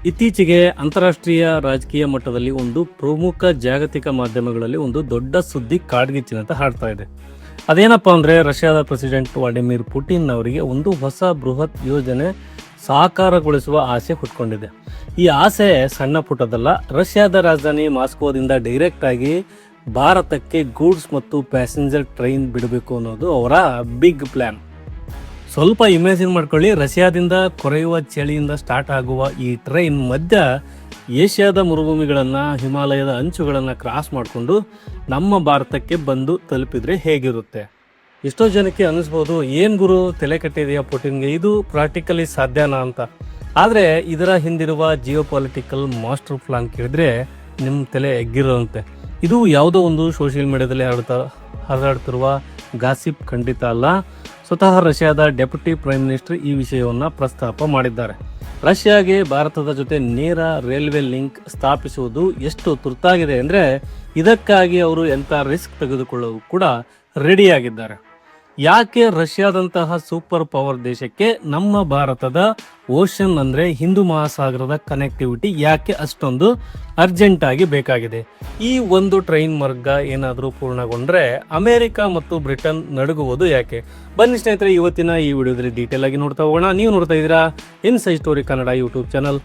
ಇತ್ತೀಚೆಗೆ ಅಂತಾರಾಷ್ಟ್ರೀಯ ರಾಜಕೀಯ ಮಟ್ಟದಲ್ಲಿ ಒಂದು ಪ್ರಮುಖ ಜಾಗತಿಕ ಮಾಧ್ಯಮಗಳಲ್ಲಿ ಒಂದು ದೊಡ್ಡ ಸುದ್ದಿ ಕಾಡ್ಗಿಚ್ಚಿನಂತ ಹಾಡ್ತಾ ಇದೆ. ಅದೇನಪ್ಪ ಅಂದ್ರೆ ರಷ್ಯಾದ ಪ್ರೆಸಿಡೆಂಟ್ ವ್ಲಾಡಿಮಿರ್ ಪುಟಿನ್ ಅವರಿಗೆ ಒಂದು ಹೊಸ ಬೃಹತ್ ಯೋಜನೆ ಸಾಕಾರಗೊಳಿಸುವ ಆಸೆ ಹುಟ್ಕೊಂಡಿದೆ. ಈ ಆಸೆ ಸಣ್ಣ ಪುಟ್ಟದಲ್ಲ. ರಷ್ಯಾದ ರಾಜಧಾನಿ ಮಾಸ್ಕೋದಿಂದ ಡೈರೆಕ್ಟ್ ಆಗಿ ಭಾರತಕ್ಕೆ ಗೂಡ್ಸ್ ಮತ್ತು ಪ್ಯಾಸೆಂಜರ್ ಟ್ರೈನ್ ಬಿಡಬೇಕು ಅನ್ನೋದು ಅವರ ಬಿಗ್ ಪ್ಲಾನ್. ಸ್ವಲ್ಪ ಇಮ್ಯಾಜಿನ್ ಮಾಡ್ಕೊಳ್ಳಿ, ರಷ್ಯಾದಿಂದ ಕೊರೆಯುವ ಚಳಿಯಿಂದ ಸ್ಟಾರ್ಟ್ ಆಗುವ ಈ ಟ್ರೈನ್ ಮಧ್ಯ ಏಷ್ಯಾದ ಮರುಭೂಮಿಗಳನ್ನು, ಹಿಮಾಲಯದ ಅಂಚುಗಳನ್ನು ಕ್ರಾಸ್ ಮಾಡಿಕೊಂಡು ನಮ್ಮ ಭಾರತಕ್ಕೆ ಬಂದು ತಲುಪಿದ್ರೆ ಹೇಗಿರುತ್ತೆ? ಎಷ್ಟೋ ಜನಕ್ಕೆ ಅನ್ನಿಸ್ಬೋದು, ಏನು ಗುರು ತಲೆ ಕೆಟ್ಟಿದೆಯಾ ಪುಟಿನ್ಗೆ, ಇದು ಪ್ರಾಕ್ಟಿಕಲಿ ಸಾಧ್ಯನಾ ಅಂತ. ಆದರೆ ಇದರ ಹಿಂದಿರುವ ಜಿಯೋ ಪೊಲಿಟಿಕಲ್ ಮಾಸ್ಟರ್ ಪ್ಲಾನ್ ಕೇಳಿದ್ರೆ ನಿಮ್ಮ ತಲೆ ಎಗ್ಗಿರೋಂತೆ. ಇದು ಯಾವುದೋ ಒಂದು ಸೋಷಿಯಲ್ ಮೀಡಿಯಾದಲ್ಲಿ ಹರಿದಾಡ್ತಿರುವ ಗಾಸಿಪ್ ಖಂಡಿತ ಅಲ್ಲ. ಸ್ವತಃ ರಷ್ಯಾದ ಡೆಪ್ಯೂಟಿ ಪ್ರೈಮ್ ಮಿನಿಸ್ಟರ್ ಈ ವಿಷಯವನ್ನು ಪ್ರಸ್ತಾಪ ಮಾಡಿದ್ದಾರೆ. ರಷ್ಯಾಗೆ ಭಾರತದ ಜೊತೆ ನೇರ ರೈಲ್ವೆ ಲಿಂಕ್ ಸ್ಥಾಪಿಸುವುದು ಎಷ್ಟು ತುರ್ತಾಗಿದೆ ಅಂದರೆ ಇದಕ್ಕಾಗಿ ಅವರು ಎಂಥ ರಿಸ್ಕ್ ತೆಗೆದುಕೊಳ್ಳಲು ಕೂಡ ರೆಡಿಯಾಗಿದ್ದಾರೆ. ಯಾಕೆ ರಷ್ಯಾದಂತಹ ಸೂಪರ್ ಪವರ್ ದೇಶಕ್ಕೆ ನಮ್ಮ ಭಾರತದ ಓಷನ್ ಅಂದರೆ ಹಿಂದೂ ಮಹಾಸಾಗರದ ಕನೆಕ್ಟಿವಿಟಿ ಯಾಕೆ ಅಷ್ಟೊಂದು ಅರ್ಜೆಂಟಾಗಿ ಬೇಕಾಗಿದೆ? ಈ ಒಂದು ಟ್ರೈನ್ ಮಾರ್ಗ ಏನಾದರೂ ಪೂರ್ಣಗೊಂಡ್ರೆ ಅಮೆರಿಕ ಮತ್ತು ಬ್ರಿಟನ್ ನಡುಗುವುದು ಯಾಕೆ? ಬನ್ನಿ ಸ್ನೇಹಿತರೆ, ಇವತ್ತಿನ ಈ ವಿಡಿಯೋದಲ್ಲಿ ಡೀಟೇಲ್ ಆಗಿ ನೋಡ್ತಾ ಹೋಗೋಣ. ನೀವು ನೋಡ್ತಾ ಇದ್ದೀರಾ inside story Kannada YouTube channel.